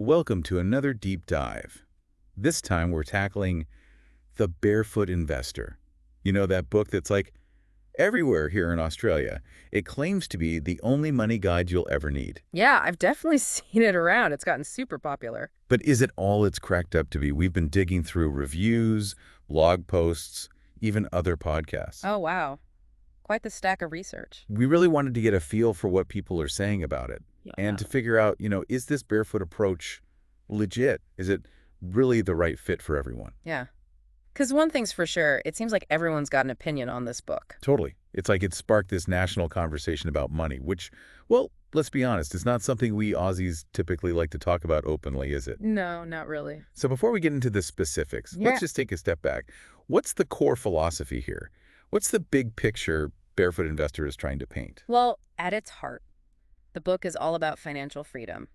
Welcome to another deep dive. This time we're tackling The Barefoot Investor. You know, that book that's like everywhere here in Australia. It claims to be the only money guide you'll ever need. Yeah, I've definitely seen it around. It's gotten super popular. But is it all it's cracked up to be? We've been digging through reviews, blog posts, even other podcasts. Oh, wow. Quite the stack of research. We really wanted to get a feel for what people are saying about it and to figure out, is this barefoot approach legit? Is it really the right fit for everyone? Yeah. Because one thing's for sure, it seems like everyone's got an opinion on this book. Totally. It's like it sparked this national conversation about money, which, well, let's be honest, it's not something we Aussies typically like to talk about openly, is it? No, not really. So before we get into the specifics, Yeah. let's just take a step back. What's the core philosophy here? What's the big picture Barefoot Investor is trying to paint? Well, at its heart, the book is all about financial freedom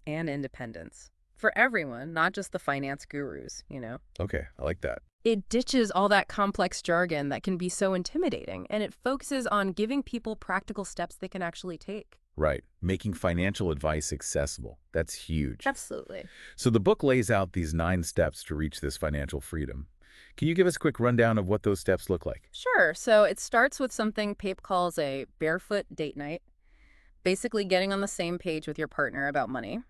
and independence. For everyone, not just the finance gurus, Okay, I like that. It ditches all that complex jargon that can be so intimidating, and it focuses on giving people practical steps they can actually take. Right. Making financial advice accessible. That's huge. Absolutely. So the book lays out these 9 steps to reach this financial freedom. Can you give us a quick rundown of what those steps look like? Sure. So it starts with something Pape calls a barefoot date night, basically getting on the same page with your partner about money.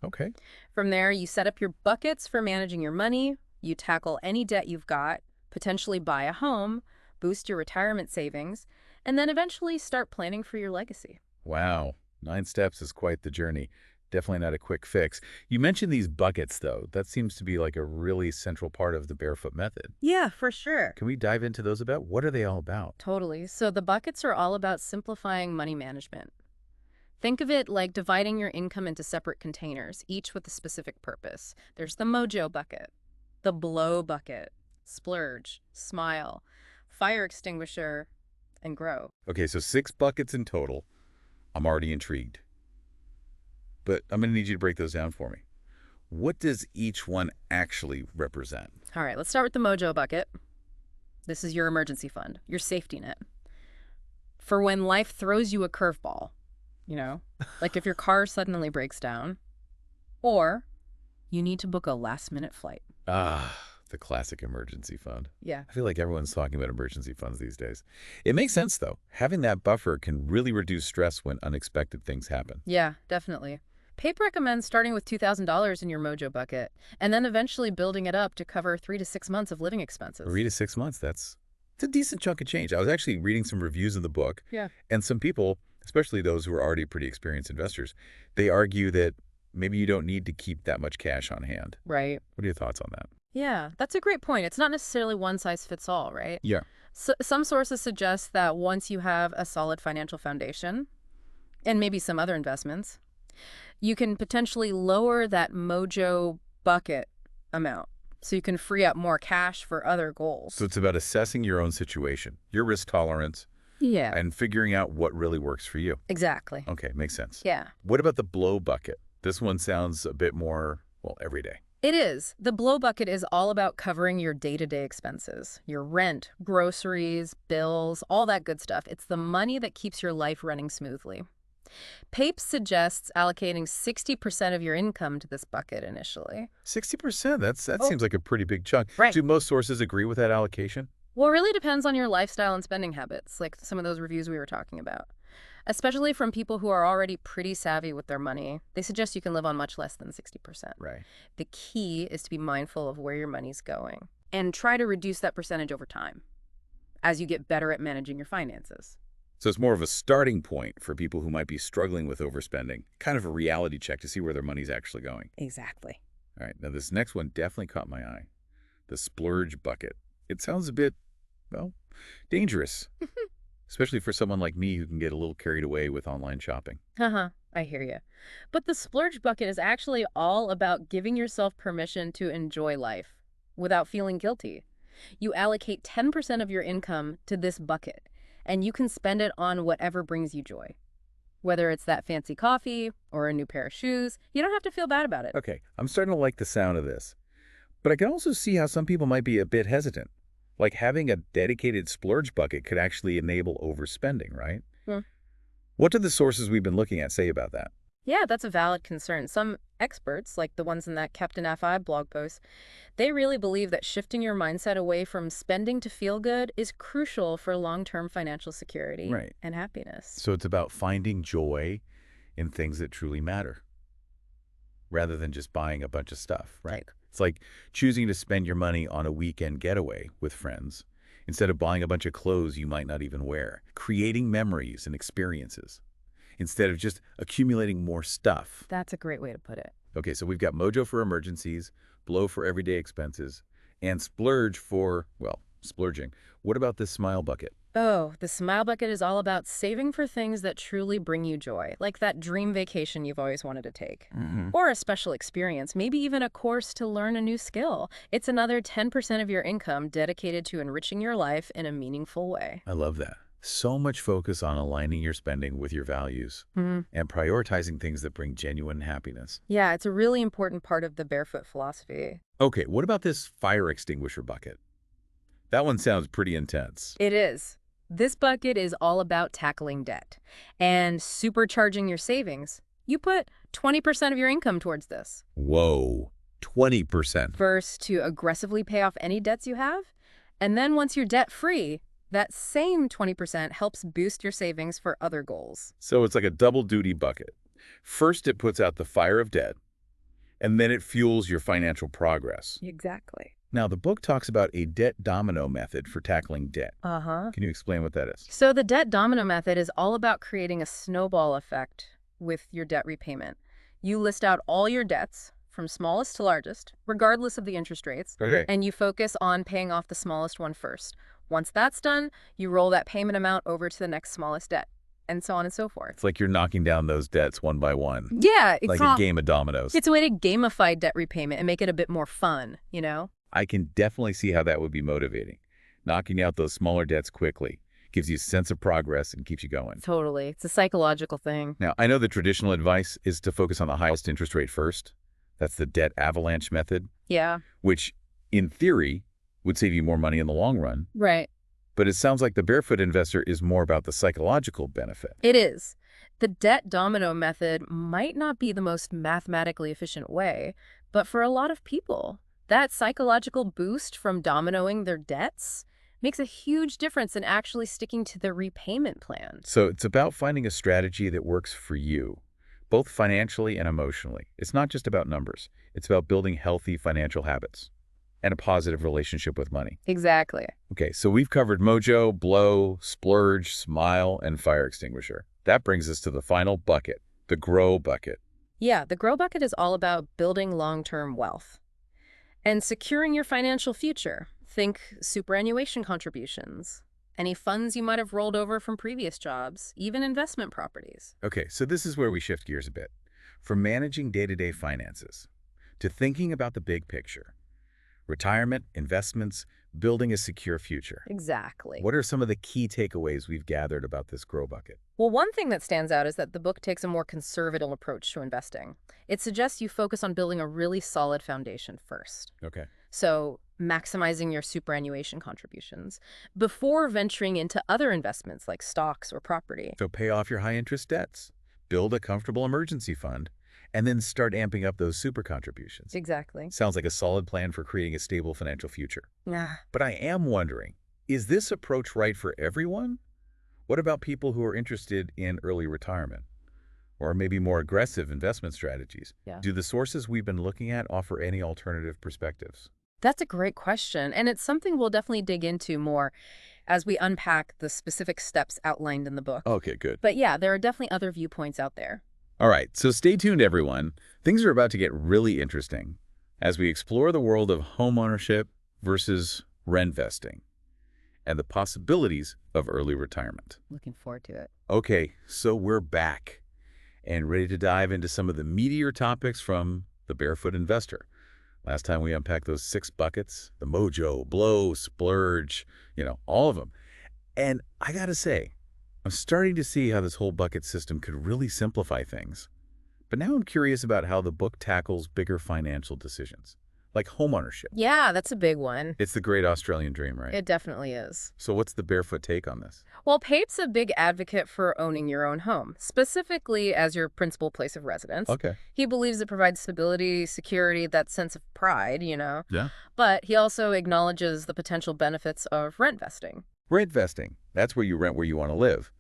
Okay. From there, you set up your buckets for managing your money, you tackle any debt you've got, potentially buy a home, boost your retirement savings, and then eventually start planning for your legacy. Wow. 9 steps is quite the journey. Definitely not a quick fix. You mentioned these buckets, though. That seems to be like a really central part of the Barefoot method. Yeah, for sure. Can we dive into those a bit? What are they all about? Totally. So the buckets are all about simplifying money management. Think of it like dividing your income into separate containers, each with a specific purpose. There's the mojo bucket, the blow bucket, splurge, smile, fire extinguisher, and grow. Okay, so 6 buckets in total. I'm already intrigued. But I'm going to need you to break those down for me. What does each one actually represent? All right, let's start with the mojo bucket. This is your emergency fund, your safety net. For when life throws you a curveball, like if your car suddenly breaks down, or you need to book a last-minute flight. Ah, the classic emergency fund. Yeah. I feel like everyone's talking about emergency funds these days. It makes sense, though. Having that buffer can really reduce stress when unexpected things happen. Yeah, definitely. Pape recommends starting with $2,000 in your mojo bucket and then eventually building it up to cover 3 to 6 months of living expenses. 3 to 6 months, it's a decent chunk of change. I was actually reading some reviews of the book. Yeah. And some people, especially those who are already pretty experienced investors, they argue that maybe you don't need to keep that much cash on hand. Right. What are your thoughts on that? Yeah, that's a great point. It's not necessarily one size fits all, right? Yeah. So, some sources suggest that once you have a solid financial foundation and maybe some other investments, you can potentially lower that mojo bucket amount so you can free up more cash for other goals. So it's about assessing your own situation, your risk tolerance, Yeah, and figuring out what really works for you. exactly. Okay, makes sense. Yeah, What about the blow bucket? This one sounds a bit more, everyday. it is. The blow bucket is all about covering your day-to-day expenses, your rent, groceries, bills, all that good stuff. It's the money that keeps your life running smoothly. Pape suggests allocating 60% of your income to this bucket initially. 60%, that Oh. seems like a pretty big chunk. Right. Do most sources agree with that allocation? Well, it really depends on your lifestyle and spending habits, like some of those reviews we were talking about. Especially from people who are already pretty savvy with their money, they suggest you can live on much less than 60%. Right. The key is to be mindful of where your money's going and try to reduce that percentage over time as you get better at managing your finances. So it's more of a starting point for people who might be struggling with overspending, kind of a reality check to see where their money's actually going. Exactly. All right, now this next one definitely caught my eye. The splurge bucket. It sounds a bit, dangerous, especially for someone like me who can get a little carried away with online shopping. I hear you. But the splurge bucket is actually all about giving yourself permission to enjoy life without feeling guilty. You allocate 10% of your income to this bucket, and you can spend it on whatever brings you joy. Whether it's that fancy coffee or a new pair of shoes, you don't have to feel bad about it. Okay, I'm starting to like the sound of this. But I can also see how some people might be a bit hesitant. Like having a dedicated splurge bucket could actually enable overspending, right? Hmm. What do the sources we've been looking at say about that? Yeah, that's a valid concern. Some experts, like the ones in that Captain FI blog post, they really believe that shifting your mindset away from spending to feel good is crucial for long-term financial security Right. and happiness. So it's about finding joy in things that truly matter, rather than just buying a bunch of stuff, right? Like, It's like choosing to spend your money on a weekend getaway with friends instead of buying a bunch of clothes you might not even wear, creating memories and experiences instead of just accumulating more stuff. that's a great way to put it. Okay, so we've got mojo for emergencies, blow for everyday expenses, and splurge for, well, splurging. What about this smile bucket? Oh, the Smile Bucket is all about saving for things that truly bring you joy, like that dream vacation you've always wanted to take. Or a special experience, maybe even a course to learn a new skill. It's another 10% of your income dedicated to enriching your life in a meaningful way. I love that. So much focus on aligning your spending with your values Mhm. and prioritizing things that bring genuine happiness. Yeah, it's a really important part of the Barefoot philosophy. Okay, what about this fire extinguisher bucket? That one sounds pretty intense. It is. This bucket is all about tackling debt and supercharging your savings. You put 20% of your income towards this. Whoa, 20%. First, to aggressively pay off any debts you have. And then once you're debt-free, that same 20% helps boost your savings for other goals. So it's like a double duty bucket. First, it puts out the fire of debt, and then it fuels your financial progress. Exactly. Now, the book talks about a debt domino method for tackling debt. Uh-huh. Can you explain what that is? So the debt domino method is all about creating a snowball effect with your debt repayment. You list out all your debts from smallest to largest, regardless of the interest rates, Okay. and you focus on paying off the smallest one first. Once that's done, you roll that payment amount over to the next smallest debt, and so on and so forth. It's like you're knocking down those debts one by one, Yeah, like a game of dominoes. it's a way to gamify debt repayment and make it a bit more fun, you know? I can definitely see how that would be motivating. Knocking out those smaller debts quickly gives you a sense of progress and keeps you going. Totally. It's a psychological thing. Now, I know the traditional advice is to focus on the highest interest rate first. That's the debt avalanche method, Yeah. which, in theory, would save you more money in the long run. Right. But it sounds like the Barefoot Investor is more about the psychological benefit. It is. The debt domino method might not be the most mathematically efficient way, but for a lot of people, that psychological boost from dominoing their debts makes a huge difference in actually sticking to the repayment plan. So it's about finding a strategy that works for you, both financially and emotionally. It's not just about numbers. It's about building healthy financial habits and a positive relationship with money. Exactly. Okay, so we've covered mojo, blow, splurge, smile, and fire extinguisher. That brings us to the final bucket, the grow bucket. Yeah, the grow bucket is all about building long-term wealth and securing your financial future. Think superannuation contributions, any funds you might have rolled over from previous jobs, even investment properties. Okay, so this is where we shift gears a bit. From managing day-to-day finances to thinking about the big picture. Retirement, investments, building a secure future. Exactly. What are some of the key takeaways we've gathered about this grow bucket? Well, one thing that stands out is that the book takes a more conservative approach to investing. It suggests you focus on building a really solid foundation first. Okay. So, maximizing your superannuation contributions before venturing into other investments like stocks or property. So pay off your high-interest debts, build a comfortable emergency fund, and then start amping up those super contributions. Exactly. Sounds like a solid plan for creating a stable financial future. Ah, But I am wondering, is this approach right for everyone? What about people who are interested in early retirement? Or maybe more aggressive investment strategies? Yeah. Do the sources we've been looking at offer any alternative perspectives? That's a great question, and it's something we'll definitely dig into more as we unpack the specific steps outlined in the book. Okay, good. But yeah, there are definitely other viewpoints out there. All right, so stay tuned, everyone. Things are about to get really interesting as we explore the world of home ownership versus rentvesting and the possibilities of early retirement. Looking forward to it. Okay, so we're back and ready to dive into some of the meatier topics from the Barefoot Investor. Last time we unpacked those 6 buckets, the mojo, blow, splurge, all of them. And I gotta say, I'm starting to see how this whole bucket system could really simplify things. But now I'm curious about how the book tackles bigger financial decisions, like homeownership. Yeah, that's a big one. It's the great Australian dream, right? It definitely is. So what's the Barefoot take on this? Well, Pape's a big advocate for owning your own home, specifically as your principal place of residence. Okay. He believes it provides stability, security, that sense of pride. Yeah. But he also acknowledges the potential benefits of rent vesting. Rent vesting. That's where you rent where you want to live.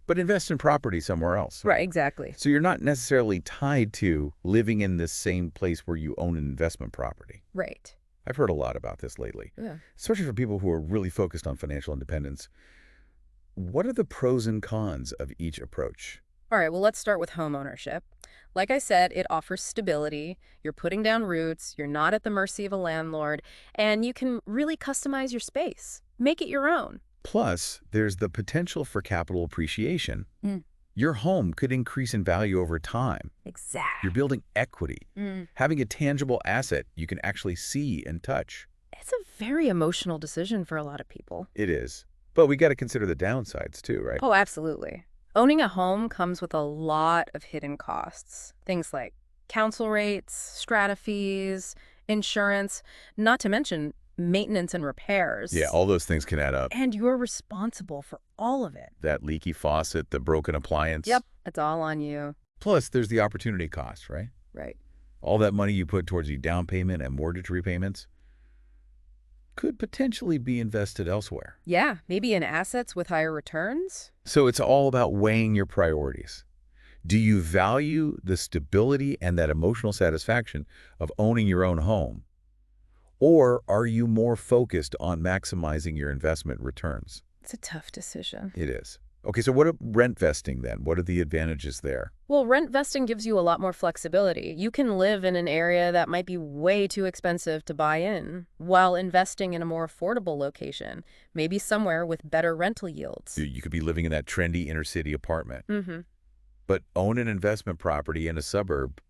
But invest in property somewhere else. Right, exactly. So you're not necessarily tied to living in the same place where you own an investment property. Right. I've heard a lot about this lately, Yeah. especially for people who are really focused on financial independence. What are the pros and cons of each approach? All right, well, let's start with home ownership. Like I said, it offers stability. You're putting down roots. You're not at the mercy of a landlord. And you can really customize your space. Make it your own. Plus, there's the potential for capital appreciation. Mm. Your home could increase in value over time. Exactly. You're building equity, having a tangible asset you can actually see and touch. It's a very emotional decision for a lot of people. It is. But we got to consider the downsides too, right? Oh, absolutely. Owning a home comes with a lot of hidden costs. Things like council rates, strata fees, insurance, not to mention maintenance and repairs. Yeah, all those things can add up. And you're responsible for all of it. That leaky faucet, the broken appliance. Yep, it's all on you. Plus, there's the opportunity cost, right? Right. All that money you put towards your down payment and mortgage repayments could potentially be invested elsewhere. Yeah, maybe in assets with higher returns. So it's all about weighing your priorities. Do you value the stability and that emotional satisfaction of owning your own home? Or are you more focused on maximizing your investment returns? It's a tough decision. It is. Okay, so what are rent vesting then? What are the advantages there? Well, rent vesting gives you a lot more flexibility. You can live in an area that might be way too expensive to buy in, while investing in a more affordable location, maybe somewhere with better rental yields. You could be living in that trendy inner city apartment, Mm-hmm. but own an investment property in a suburb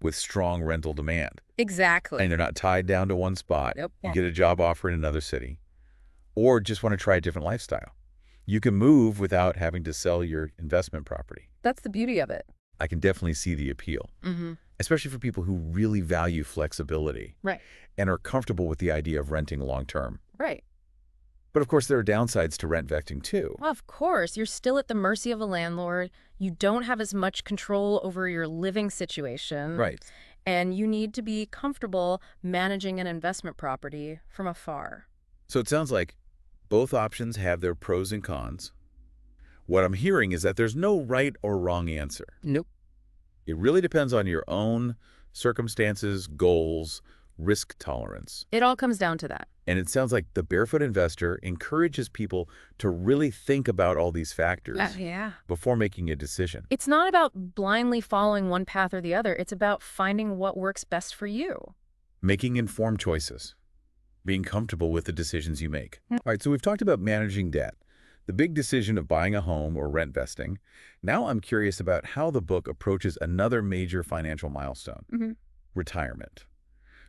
with strong rental demand. Exactly. And you're not tied down to one spot. Yep. You get a job offer in another city, or just want to try a different lifestyle. You can move without having to sell your investment property. That's the beauty of it. I can definitely see the appeal, especially for people who really value flexibility Right. and are comfortable with the idea of renting long term. Right. But of course, there are downsides to rent vesting too. Well, of course, you're still at the mercy of a landlord. You don't have as much control over your living situation. Right. And you need to be comfortable managing an investment property from afar. So it sounds like both options have their pros and cons. What I'm hearing is that there's no right or wrong answer. Nope. It really depends on your own circumstances, goals, risk tolerance. It all comes down to that. And it sounds like the Barefoot Investor encourages people to really think about all these factors Yeah. before making a decision. It's not about blindly following one path or the other. It's about finding what works best for you. Making informed choices. Being comfortable with the decisions you make. All right, so we've talked about managing debt, the big decision of buying a home or rent vesting. Now I'm curious about how the book approaches another major financial milestone, retirement.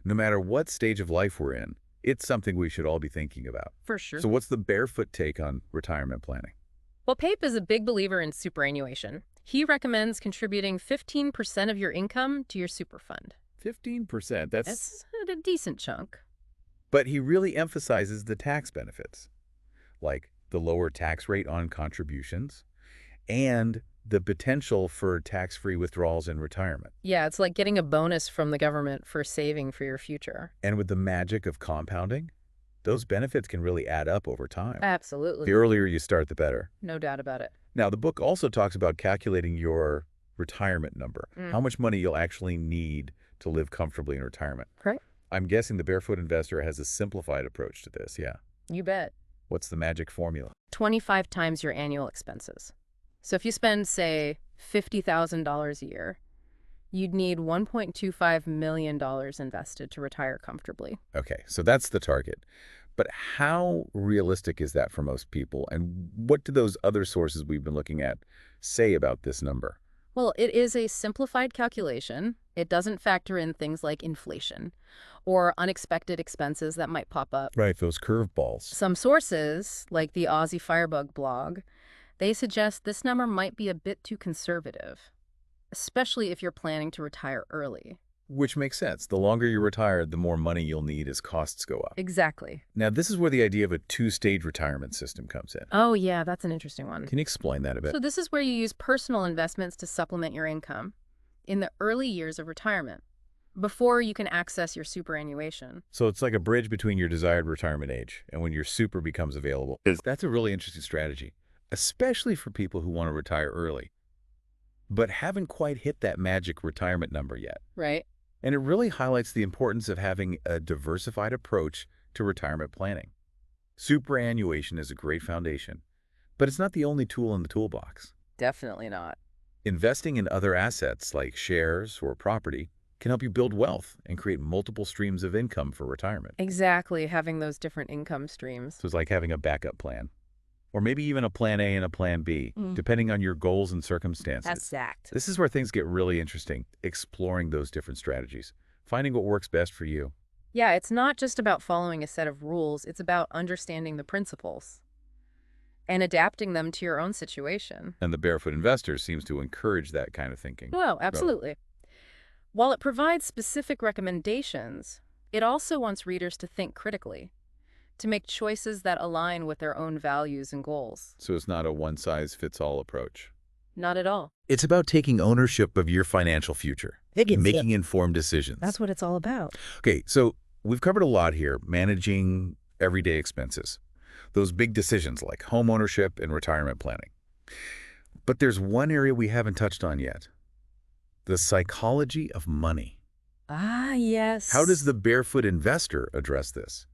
No matter what stage of life we're in, it's something we should all be thinking about. For sure. So what's the Barefoot take on retirement planning? Well, Pape is a big believer in superannuation. He recommends contributing 15% of your income to your super fund. 15%, That's a decent chunk. But he really emphasizes the tax benefits, like the lower tax rate on contributions and the potential for tax-free withdrawals in retirement. Yeah, it's like getting a bonus from the government for saving for your future. And with the magic of compounding, those benefits can really add up over time. Absolutely. The earlier you start, the better. No doubt about it. Now, the book also talks about calculating your retirement number, how much money you'll actually need to live comfortably in retirement. Right. I'm guessing the Barefoot Investor has a simplified approach to this, yeah. You bet. What's the magic formula? 25 times your annual expenses. So if you spend, say, $50,000 a year, you'd need $1.25 million invested to retire comfortably. Okay, so that's the target. But how realistic is that for most people? And what do those other sources we've been looking at say about this number? Well, it is a simplified calculation. It doesn't factor in things like inflation or unexpected expenses that might pop up. Right, those curveballs. Some sources, like the Aussie Firebug blog, they suggest this number might be a bit too conservative, especially if you're planning to retire early. Which makes sense. The longer you retire, the more money you'll need as costs go up. Exactly. Now, this is where the idea of a two-stage retirement system comes in. Oh, yeah, that's an interesting one. Can you explain that a bit? So this is where you use personal investments to supplement your income in the early years of retirement, before you can access your superannuation. So it's like a bridge between your desired retirement age and when your super becomes available. That's a really interesting strategy, especially for people who want to retire early, but haven't quite hit that magic retirement number yet. Right. And it really highlights the importance of having a diversified approach to retirement planning. Superannuation is a great foundation, but it's not the only tool in the toolbox. Definitely not. Investing in other assets like shares or property can help you build wealth and create multiple streams of income for retirement. Exactly, having those different income streams. So it's like having a backup plan, or maybe even a plan A and a plan B, depending on your goals and circumstances. Exact. This is where things get really interesting, exploring those different strategies, finding what works best for you. Yeah, it's not just about following a set of rules, it's about understanding the principles and adapting them to your own situation. And the Barefoot Investor seems to encourage that kind of thinking. Well, absolutely. While it provides specific recommendations, it also wants readers to think critically, to make choices that align with their own values and goals. So it's not a one-size-fits-all approach. Not at all. It's about taking ownership of your financial future, making informed decisions. That's what it's all about. Okay, so we've covered a lot here, managing everyday expenses, those big decisions like home ownership and retirement planning. But there's one area we haven't touched on yet, the psychology of money. Ah, yes. How does the Barefoot Investor address this?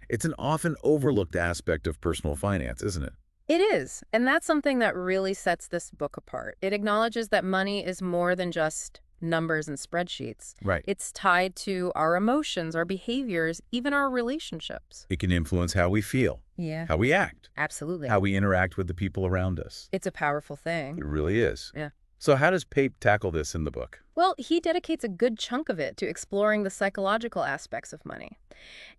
It's an often overlooked aspect of personal finance, isn't it? It is, and that's something that really sets this book apart. It acknowledges that money is more than just numbers and spreadsheets. Right. It's tied to our emotions, our behaviors, even our relationships. It can influence how we feel, Yeah. how we act, Absolutely. how we interact with the people around us. It's a powerful thing. It really is. Yeah. So how does Pape tackle this in the book? Well, he dedicates a good chunk of it to exploring the psychological aspects of money.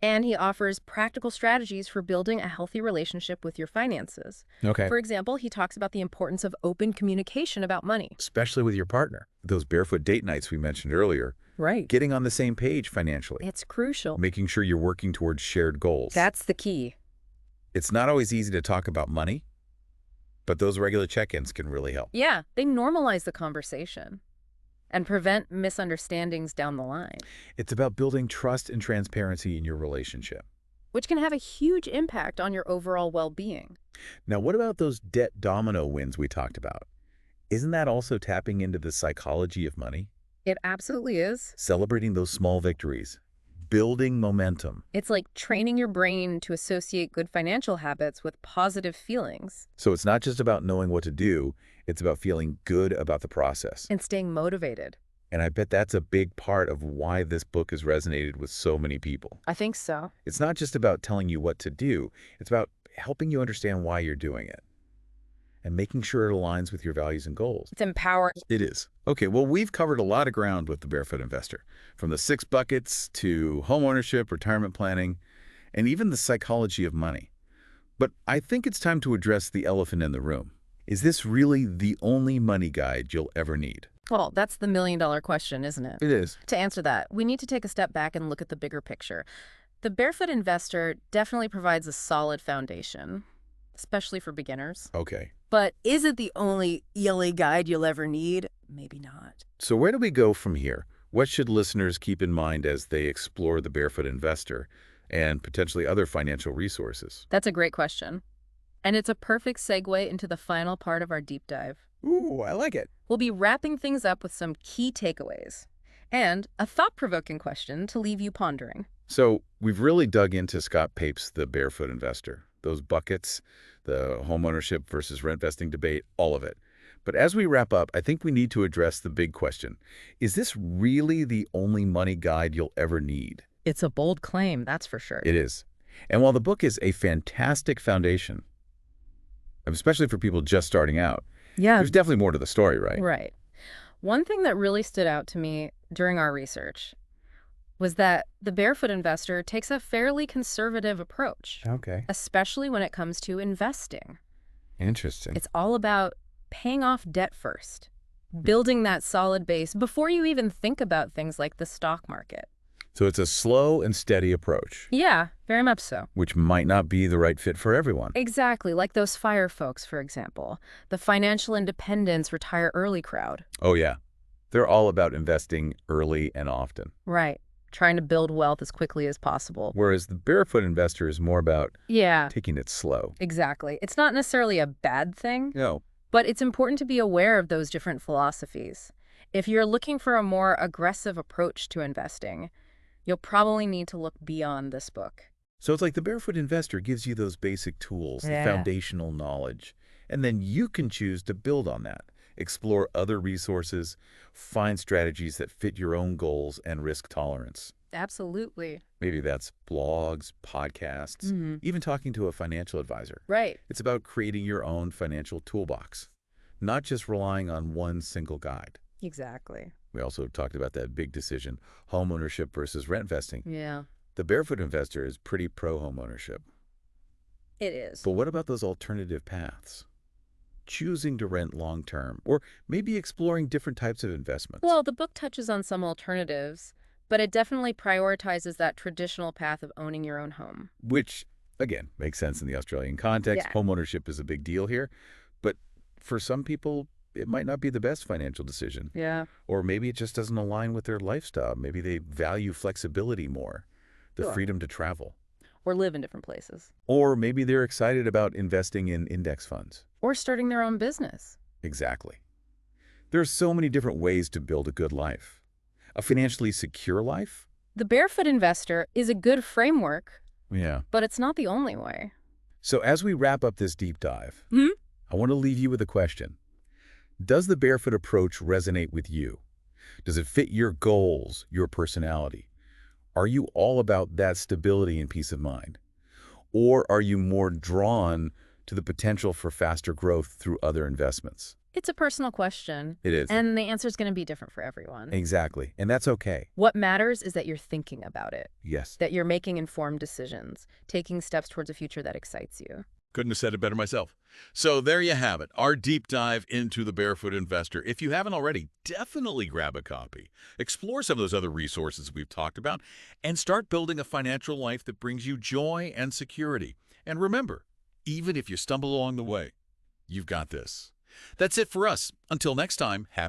And he offers practical strategies for building a healthy relationship with your finances. Okay. For example, he talks about the importance of open communication about money. Especially with your partner. Those barefoot date nights we mentioned earlier. Right. Getting on the same page financially. It's crucial. Making sure you're working towards shared goals. That's the key. It's not always easy to talk about money, but those regular check-ins can really help. Yeah, they normalize the conversation and prevent misunderstandings down the line, It's about building trust and transparency in your relationship. which can have a huge impact on your overall well-being. Now, what about those debt domino wins we talked about? Isn't that also tapping into the psychology of money? It absolutely is. Celebrating those small victories, building momentum. It's like training your brain to associate good financial habits with positive feelings So it's not just about knowing what to do, it's about feeling good about the process. and staying motivated. And I bet that's a big part of why this book has resonated with so many people. I think so. It's not just about telling you what to do, it's about helping you understand why you're doing it and making sure it aligns with your values and goals. It's empowering. It is. Okay, well, we've covered a lot of ground with the Barefoot Investor, from the 6 buckets to home ownership, retirement planning, and even the psychology of money. But I think it's time to address the elephant in the room. Is this really the only money guide you'll ever need? Well, that's the million-dollar question, isn't it? It is. To answer that, we need to take a step back and look at the bigger picture. The Barefoot Investor definitely provides a solid foundation, especially for beginners. Okay. But is it the only ELA guide you'll ever need? Maybe not. So where do we go from here? What should listeners keep in mind as they explore the Barefoot Investor and potentially other financial resources? That's a great question. And it's a perfect segue into the final part of our deep dive. Ooh, I like it. We'll be wrapping things up with some key takeaways and a thought-provoking question to leave you pondering. So we've really dug into Scott Pape's The Barefoot Investor, those buckets, the homeownership versus rent vesting debate, all of it. But as we wrap up, I think we need to address the big question. Is this really the only money guide you'll ever need? It's a bold claim, that's for sure. It is. And while the book is a fantastic foundation, especially for people just starting out, Yeah, there's definitely more to the story, right? right. One thing that really stood out to me during our research was that the Barefoot Investor takes a fairly conservative approach, Okay. especially when it comes to investing. Interesting. It's all about paying off debt first, building that solid base before you even think about things like the stock market. So it's a slow and steady approach, Yeah, very much so. which might not be the right fit for everyone. Exactly, like those FIRE folks, for example, the financial independence retire early crowd. Oh, yeah. They're all about investing early and often. Right, trying to build wealth as quickly as possible. Whereas the Barefoot Investor is more about Yeah, taking it slow. exactly. It's not necessarily a bad thing, No. but it's important to be aware of those different philosophies. If you're looking for a more aggressive approach to investing, you'll probably need to look beyond this book. So it's like the Barefoot Investor gives you those basic tools, the Yeah. foundational knowledge, and then you can choose to build on that, explore other resources, find strategies that fit your own goals and risk tolerance. Absolutely. Maybe that's blogs, podcasts, even talking to a financial advisor. Right. It's about creating your own financial toolbox, not just relying on one single guide. Exactly. We also talked about that big decision, home ownership versus rent investing. Yeah, The Barefoot Investor is pretty pro-home ownership. it is. But what about those alternative paths? Choosing to rent long-term, or maybe exploring different types of investments. Well, the book touches on some alternatives, but it definitely prioritizes that traditional path of owning your own home. Which, again, makes sense in the Australian context. Yeah. Homeownership is a big deal here. But for some people, it might not be the best financial decision. Yeah. Or maybe it just doesn't align with their lifestyle. Maybe they value flexibility more, the Sure. freedom to travel. Or live in different places. Or maybe they're excited about investing in index funds. Or starting their own business. Exactly. There are so many different ways to build a good life. A financially secure life? The Barefoot Investor is a good framework, Yeah. but it's not the only way. So as we wrap up this deep dive, Hmm? I want to leave you with a question. Does the Barefoot approach resonate with you? Does it fit your goals, your personality? Are you all about that stability and peace of mind? Or are you more drawn to the potential for faster growth through other investments? It's a personal question, It is. and the answer is going to be different for everyone. Exactly. And that's okay. What matters is that you're thinking about it, Yes. that you're making informed decisions, taking steps towards a future that excites you. Couldn't have said it better myself. So there you have it, our deep dive into the Barefoot Investor. If you haven't already, definitely grab a copy. Explore some of those other resources we've talked about and start building a financial life that brings you joy and security. And remember, even if you stumble along the way, you've got this. That's it for us. Until next time, happy